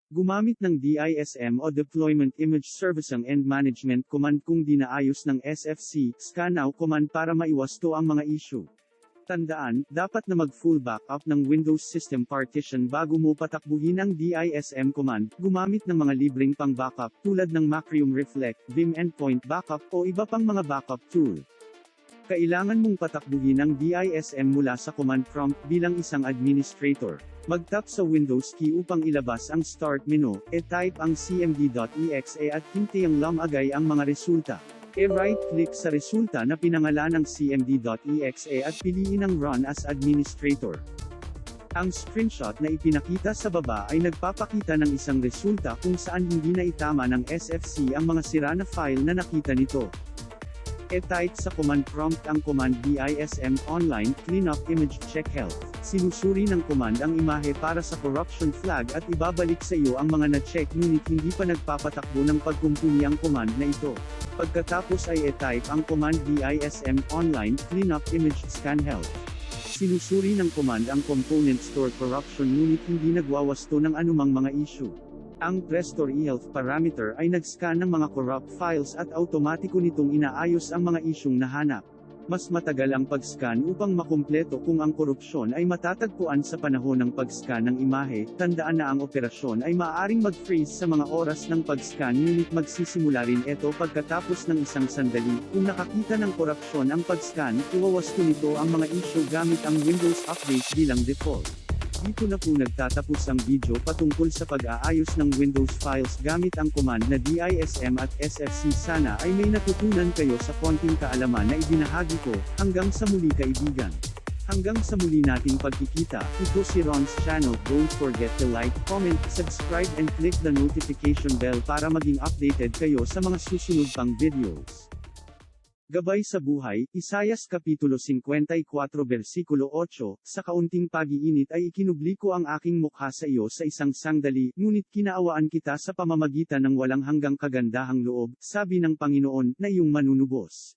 Gumamit ng DISM o Deployment Image Service ang End Management Command kung dinaayos ng SFC, Scannow Command para maiwasto ang mga issue. Tandaan, dapat na mag-full backup ng Windows System Partition bago mo patakbuhin ang DISM command, gumamit ng mga libreng pang-backup tulad ng Macrium Reflect, Vim Endpoint Backup o iba pang mga backup tool. Kailangan mong patakbuhin ang DISM mula sa command prompt bilang isang administrator. Mag-tap sa Windows key upang ilabas ang Start menu, e-type ang cmd.exe at hintayang lumagay ang mga resulta. E-right-click sa resulta na pinangalan ng cmd.exe at piliin ang Run as Administrator. Ang screenshot na ipinakita sa baba ay nagpapakita ng isang resulta kung saan hindi na itama ng SFC ang mga sira na file na nakita nito. E-type sa command prompt ang command DISM online cleanup image check health. Sinusuri ng command ang imahe para sa corruption flag at ibabalik sa iyo ang mga na-check ngunit hindi pa nagpapatakbo ng pagkumpuni ang command na ito. Pagkatapos ay e-type ang command DISM online cleanup image scan health. Sinusuri ng command ang component store corruption ngunit hindi nagwawasto ng anumang mga issue. Ang restore eHealth parameter ay nag-scan ng mga corrupt files at automatiko nitong inaayos ang mga isyung nahanap. Mas matagal ang pag-scan upang makumpleto kung ang korupsyon ay matatagpuan sa panahon ng pag-scan ng imahe. Tandaan na ang operasyon ay maaaring mag-freeze sa mga oras ng pag-scan ngunit magsisimula rin ito pagkatapos ng isang sandali. Kung nakakita ng korupsyon ang pag-scan, iwawasto nito ang mga issue gamit ang Windows Update bilang default. Dito na po nagtatapos ang video patungkol sa pag-aayos ng Windows files gamit ang command na DISM at SFC. Sana ay may natutunan kayo sa konting kaalaman na ibinahagi ko. Hanggang sa muli kaibigan. Hanggang sa muli nating pagkikita, ito si Ron's channel. Don't forget to like, comment, subscribe and click the notification bell para maging updated kayo sa mga susunod pang videos. Gabay sa buhay, Isayas Kapitulo 54 versikulo 8, sa kaunting pag-iinit ay ikinubli ko ang aking mukha sa iyo sa isang sandali, ngunit kinaawaan kita sa pamamagitan ng walang hanggang kagandahang loob, sabi ng Panginoon, na iyong manunubos.